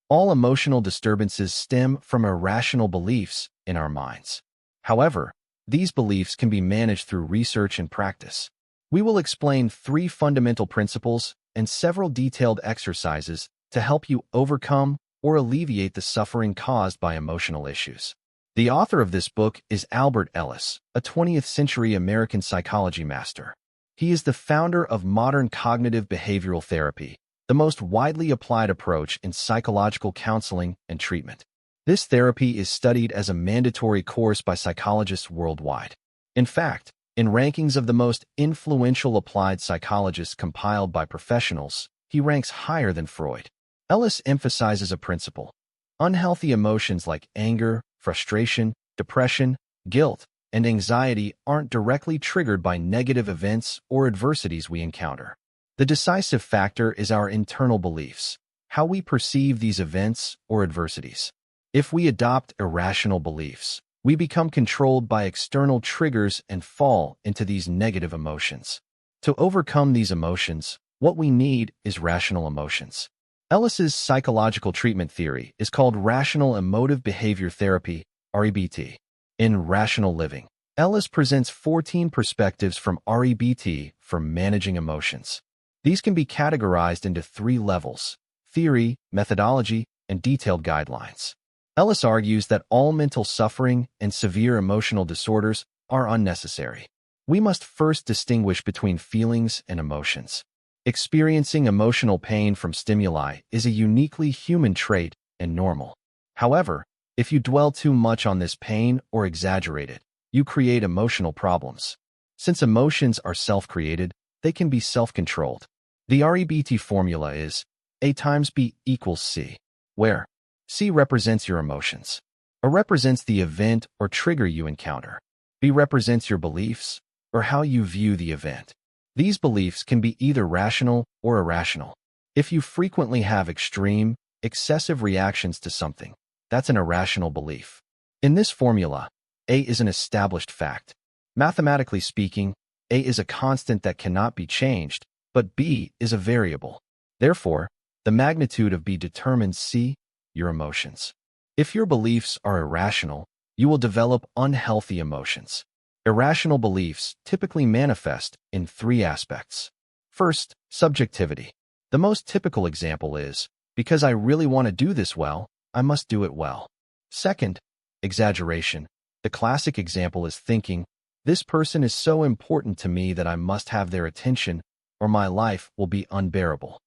All emotional disturbances stem from irrational beliefs in our minds. However, these beliefs can be managed through research and practice. We will explain 3 fundamental principles and several detailed exercises to help you overcome or alleviate the suffering caused by emotional issues. The author of this book is Albert Ellis, a 20th-century American psychology master. He is the founder of modern cognitive behavioral therapy, the most widely applied approach in psychological counseling and treatment. This therapy is studied as a mandatory course by psychologists worldwide. In fact, in rankings of the most influential applied psychologists compiled by professionals, he ranks higher than Freud. Ellis emphasizes a principle. Unhealthy emotions like anger, frustration, depression, guilt, and anxiety aren't directly triggered by negative events or adversities we encounter. The decisive factor is our internal beliefs, how we perceive these events or adversities. If we adopt irrational beliefs, we become controlled by external triggers and fall into these negative emotions. To overcome these emotions, what we need is rational emotions. Ellis's psychological treatment theory is called Rational Emotive Behavior Therapy, REBT. In Rational Living, Ellis presents 14 perspectives from REBT for managing emotions. These can be categorized into 3 levels: theory, methodology, and detailed guidelines. Ellis argues that all mental suffering and severe emotional disorders are unnecessary. We must first distinguish between feelings and emotions. Experiencing emotional pain from stimuli is a uniquely human trait and normal. However, if you dwell too much on this pain or exaggerate it, you create emotional problems. Since emotions are self-created, they can be self-controlled. The REBT formula is A times B equals C, where C represents your emotions. A represents the event or trigger you encounter. B represents your beliefs or how you view the event. These beliefs can be either rational or irrational. If you frequently have extreme, excessive reactions to something, that's an irrational belief. In this formula, A is an established fact. Mathematically speaking, A is a constant that cannot be changed, but B is a variable. Therefore, the magnitude of B determines C, your emotions. If your beliefs are irrational, you will develop unhealthy emotions. Irrational beliefs typically manifest in 3 aspects. First, subjectivity. The most typical example is, because I really want to do this well, I must do it well. Second, exaggeration. The classic example is thinking, this person is so important to me that I must have their attention, or my life will be unbearable.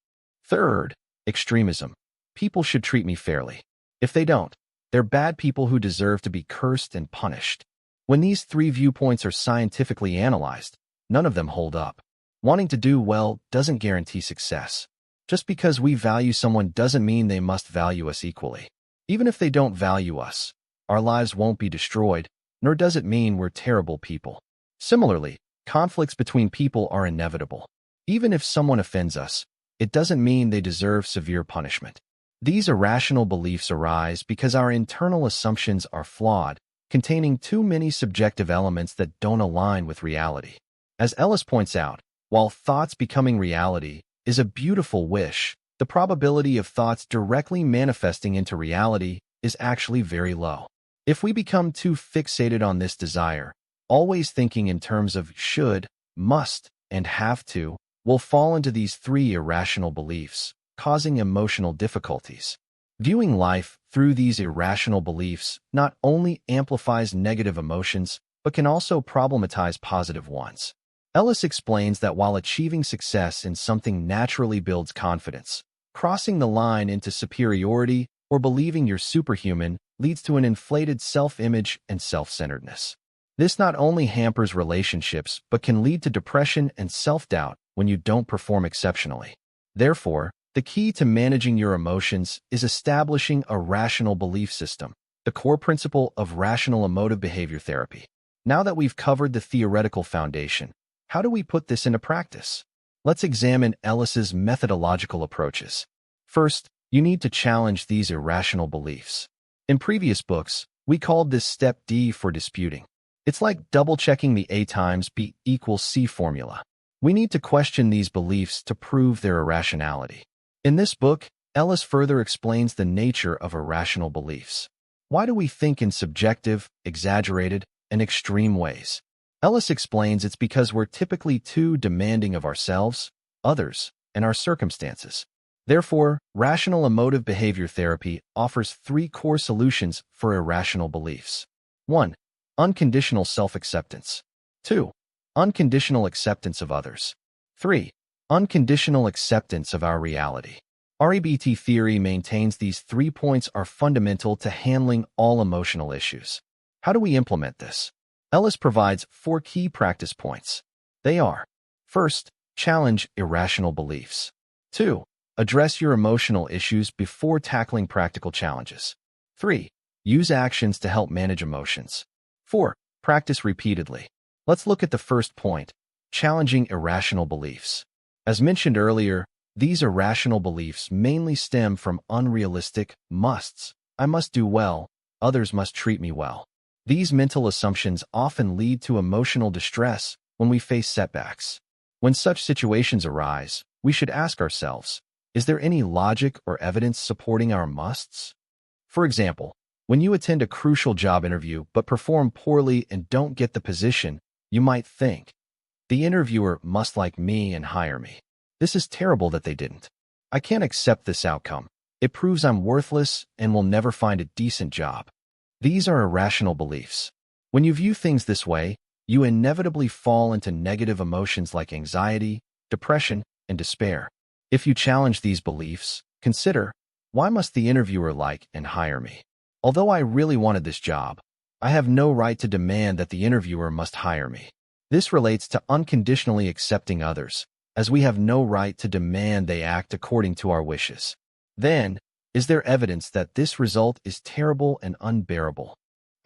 Third, extremism. People should treat me fairly. If they don't, they're bad people who deserve to be cursed and punished. When these 3 viewpoints are scientifically analyzed, none of them hold up. Wanting to do well doesn't guarantee success. Just because we value someone doesn't mean they must value us equally. Even if they don't value us, our lives won't be destroyed, nor does it mean we're terrible people. Similarly, conflicts between people are inevitable. Even if someone offends us, it doesn't mean they deserve severe punishment. These irrational beliefs arise because our internal assumptions are flawed, containing too many subjective elements that don't align with reality. As Ellis points out, while thoughts becoming reality is a beautiful wish, the probability of thoughts directly manifesting into reality is actually very low. If we become too fixated on this desire, always thinking in terms of should, must, and have to, we'll fall into these 3 irrational beliefs, causing emotional difficulties. Viewing life through these irrational beliefs not only amplifies negative emotions, but can also problematize positive ones. Ellis explains that while achieving success in something naturally builds confidence, crossing the line into superiority or believing you're superhuman leads to an inflated self-image and self-centeredness. This not only hampers relationships, but can lead to depression and self-doubt when you don't perform exceptionally. Therefore, the key to managing your emotions is establishing a rational belief system, the core principle of Rational Emotive Behavior Therapy. Now that we've covered the theoretical foundation, how do we put this into practice? Let's examine Ellis's methodological approaches. First, you need to challenge these irrational beliefs. In previous books, we called this step D for disputing. It's like double-checking the A times B equals C formula. We need to question these beliefs to prove their irrationality. In this book, Ellis further explains the nature of irrational beliefs. Why do we think in subjective, exaggerated, and extreme ways? Ellis explains it's because we're typically too demanding of ourselves, others, and our circumstances. Therefore, rational emotive behavior therapy offers 3 core solutions for irrational beliefs. 1. Unconditional self-acceptance. 2. Unconditional acceptance of others. 3. Unconditional acceptance of our reality. REBT theory maintains these 3 points are fundamental to handling all emotional issues. How do we implement this? Ellis provides 4 key practice points. They are: first, challenge irrational beliefs. 2. Address your emotional issues before tackling practical challenges. 3. Use actions to help manage emotions. 4. Practice repeatedly. Let's look at the first point, challenging irrational beliefs. As mentioned earlier, these irrational beliefs mainly stem from unrealistic musts. I must do well, others must treat me well. These mental assumptions often lead to emotional distress when we face setbacks. When such situations arise, we should ask ourselves, is there any logic or evidence supporting our musts? For example, when you attend a crucial job interview but perform poorly and don't get the position, you might think, the interviewer must like me and hire me. This is terrible that they didn't. I can't accept this outcome. It proves I'm worthless and will never find a decent job. These are irrational beliefs. When you view things this way, you inevitably fall into negative emotions like anxiety, depression, and despair. If you challenge these beliefs, consider, why must the interviewer like and hire me? Although I really wanted this job, I have no right to demand that the interviewer must hire me. This relates to unconditionally accepting others, as we have no right to demand they act according to our wishes. Then, is there evidence that this result is terrible and unbearable?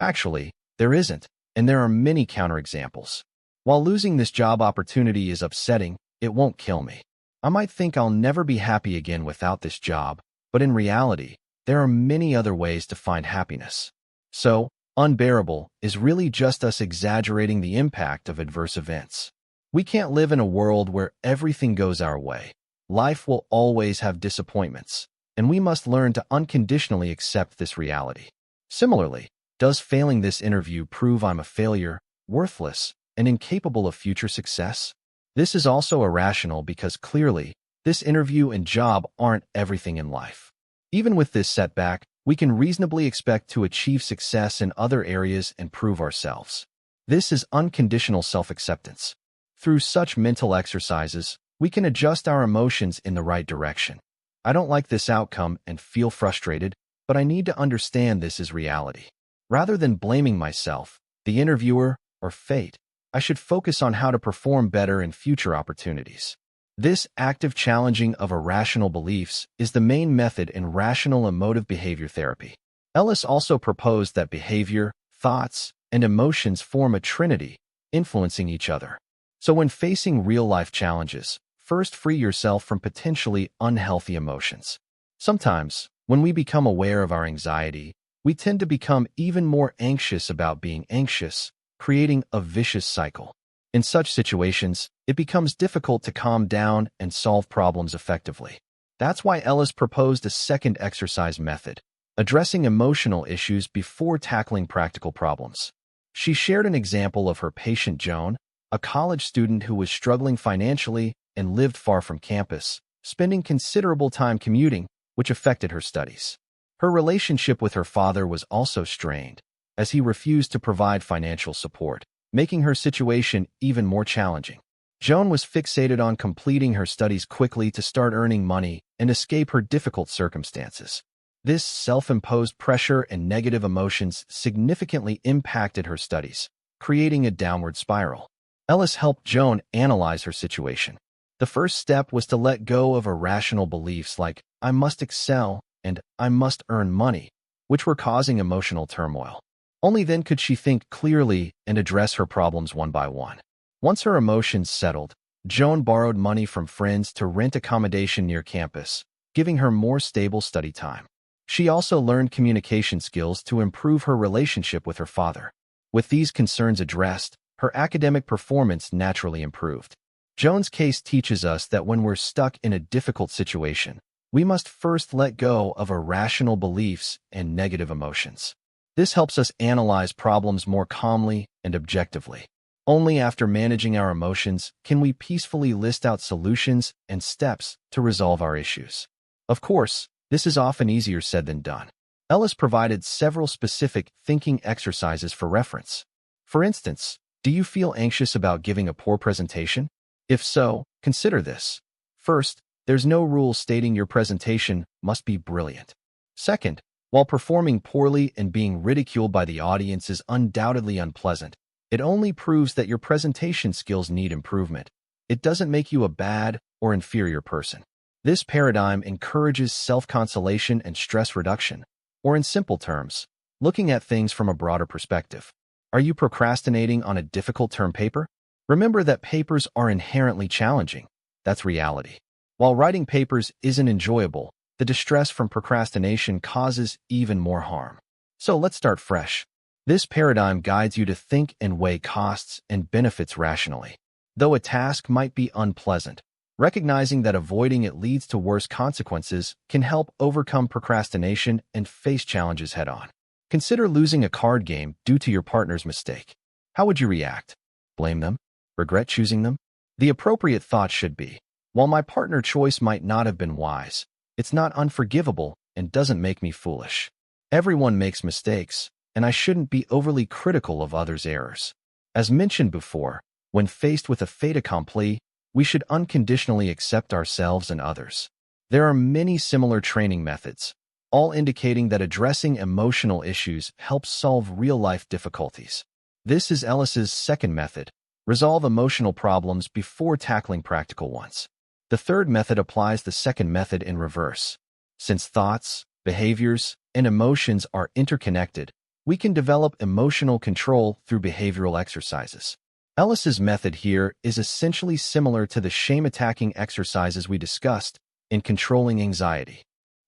Actually, there isn't, and there are many counterexamples. While losing this job opportunity is upsetting, it won't kill me. I might think I'll never be happy again without this job, but in reality, there are many other ways to find happiness. So, unbearable is really just us exaggerating the impact of adverse events. We can't live in a world where everything goes our way. Life will always have disappointments, and we must learn to unconditionally accept this reality. Similarly, does failing this interview prove I'm a failure, worthless, and incapable of future success? This is also irrational because clearly, this interview and job aren't everything in life. Even with this setback, we can reasonably expect to achieve success in other areas and prove ourselves. This is unconditional self-acceptance. Through such mental exercises, we can adjust our emotions in the right direction. I don't like this outcome and feel frustrated, but I need to understand this is reality. Rather than blaming myself, the interviewer, or fate, I should focus on how to perform better in future opportunities. This active challenging of irrational beliefs is the main method in rational emotive behavior therapy. Ellis also proposed that behavior, thoughts, and emotions form a trinity, influencing each other. So when facing real-life challenges, first free yourself from potentially unhealthy emotions. Sometimes, when we become aware of our anxiety, we tend to become even more anxious about being anxious, creating a vicious cycle. In such situations, it becomes difficult to calm down and solve problems effectively. That's why Ellis proposed a second exercise method, addressing emotional issues before tackling practical problems. She shared an example of her patient Joan, a college student who was struggling financially and lived far from campus, spending considerable time commuting, which affected her studies. Her relationship with her father was also strained, as he refused to provide financial support, making her situation even more challenging. Joan was fixated on completing her studies quickly to start earning money and escape her difficult circumstances. This self-imposed pressure and negative emotions significantly impacted her studies, creating a downward spiral. Ellis helped Joan analyze her situation. The first step was to let go of irrational beliefs like, I must excel and I must earn money, which were causing emotional turmoil. Only then could she think clearly and address her problems one by one. Once her emotions settled, Joan borrowed money from friends to rent accommodation near campus, giving her more stable study time. She also learned communication skills to improve her relationship with her father. With these concerns addressed, her academic performance naturally improved. Joan's case teaches us that when we're stuck in a difficult situation, we must first let go of irrational beliefs and negative emotions. This helps us analyze problems more calmly and objectively. Only after managing our emotions can we peacefully list out solutions and steps to resolve our issues. Of course, this is often easier said than done. Ellis provided several specific thinking exercises for reference. For instance, do you feel anxious about giving a poor presentation? If so, consider this. First, there's no rule stating your presentation must be brilliant. Second, while performing poorly and being ridiculed by the audience is undoubtedly unpleasant, it only proves that your presentation skills need improvement. It doesn't make you a bad or inferior person. This paradigm encourages self-consolation and stress reduction, or in simple terms, looking at things from a broader perspective. Are you procrastinating on a difficult term paper? Remember that papers are inherently challenging. That's reality. While writing papers isn't enjoyable, the distress from procrastination causes even more harm. So let's start fresh. This paradigm guides you to think and weigh costs and benefits rationally. Though a task might be unpleasant, recognizing that avoiding it leads to worse consequences can help overcome procrastination and face challenges head-on. Consider losing a card game due to your partner's mistake. How would you react? Blame them? Regret choosing them? The appropriate thought should be, while my partner choice might not have been wise, it's not unforgivable and doesn't make me foolish. Everyone makes mistakes, and I shouldn't be overly critical of others' errors. As mentioned before, when faced with a fait accompli, we should unconditionally accept ourselves and others. There are many similar training methods, all indicating that addressing emotional issues helps solve real-life difficulties. This is Ellis's second method: resolve emotional problems before tackling practical ones. The third method applies the second method in reverse. Since thoughts, behaviors, and emotions are interconnected, we can develop emotional control through behavioral exercises. Ellis's method here is essentially similar to the shame-attacking exercises we discussed in controlling anxiety.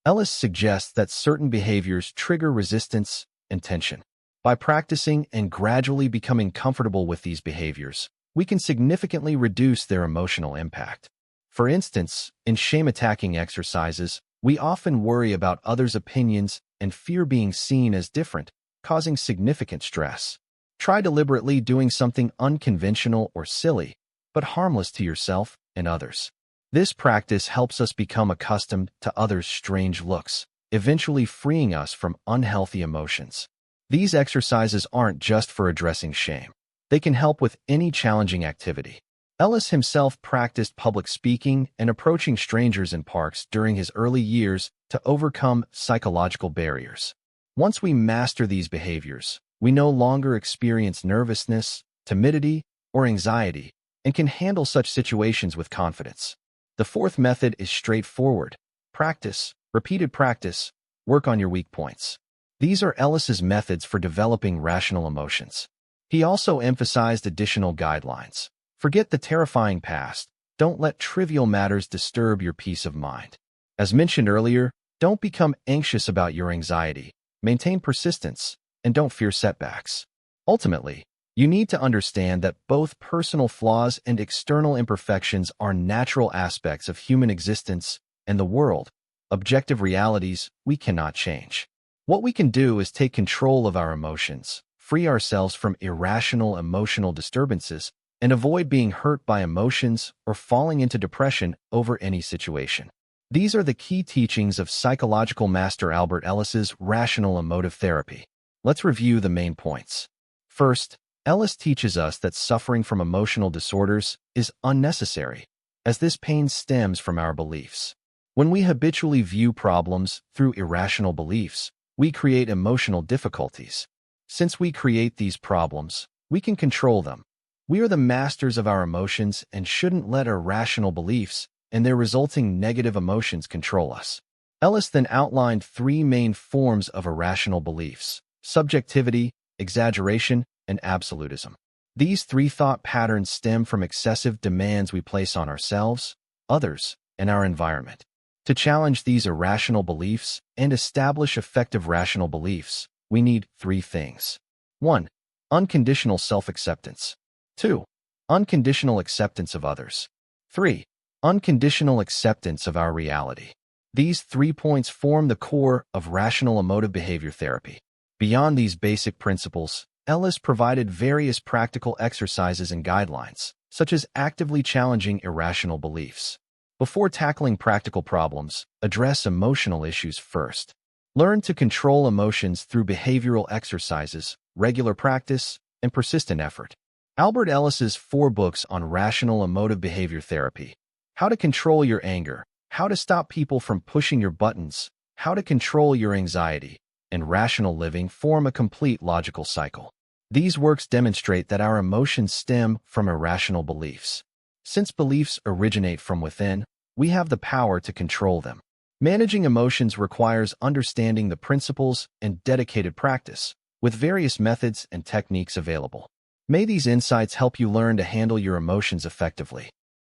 Ellis suggests that certain behaviors trigger resistance and tension. By practicing and gradually becoming comfortable with these behaviors, we can significantly reduce their emotional impact. For instance, in shame-attacking exercises, we often worry about others' opinions and fear being seen as different, causing significant stress. Try deliberately doing something unconventional or silly, but harmless to yourself and others. This practice helps us become accustomed to others' strange looks, eventually freeing us from unhealthy emotions. These exercises aren't just for addressing shame. They can help with any challenging activity. Ellis himself practiced public speaking and approaching strangers in parks during his early years to overcome psychological barriers. Once we master these behaviors, we no longer experience nervousness, timidity, or anxiety, and can handle such situations with confidence. The fourth method is straightforward: practice, repeated practice, work on your weak points. These are Ellis's methods for developing rational emotions. He also emphasized additional guidelines. Forget the terrifying past. Don't let trivial matters disturb your peace of mind. As mentioned earlier, don't become anxious about your anxiety. Maintain persistence, and don't fear setbacks. Ultimately, you need to understand that both personal flaws and external imperfections are natural aspects of human existence and the world, objective realities we cannot change. What we can do is take control of our emotions, free ourselves from irrational emotional disturbances, and avoid being hurt by emotions or falling into depression over any situation. These are the key teachings of psychological master Albert Ellis's Rational Emotive Therapy. Let's review the main points. First, Ellis teaches us that suffering from emotional disorders is unnecessary, as this pain stems from our beliefs. When we habitually view problems through irrational beliefs, we create emotional difficulties. Since we create these problems, we can control them. We are the masters of our emotions and shouldn't let irrational beliefs and their resulting negative emotions control us. Ellis then outlined three main forms of irrational beliefs: subjectivity, exaggeration, and absolutism. These three thought patterns stem from excessive demands we place on ourselves, others, and our environment. To challenge these irrational beliefs and establish effective rational beliefs, we need three things. 1. Unconditional self-acceptance. 2. Unconditional acceptance of others. 3. Unconditional acceptance of our reality. These 3 points form the core of Rational Emotive Behavior Therapy. Beyond these basic principles, Ellis provided various practical exercises and guidelines, such as actively challenging irrational beliefs. Before tackling practical problems, address emotional issues first. Learn to control emotions through behavioral exercises, regular practice, and persistent effort. Albert Ellis's 4 books on Rational Emotive Behavior Therapy: How to Control Your Anger, How to Stop People from Pushing Your Buttons, How to Control Your Anxiety, and Rational Living form a complete logical cycle. These works demonstrate that our emotions stem from irrational beliefs. Since beliefs originate from within, we have the power to control them. Managing emotions requires understanding the principles and dedicated practice, with various methods and techniques available. May these insights help you learn to handle your emotions effectively.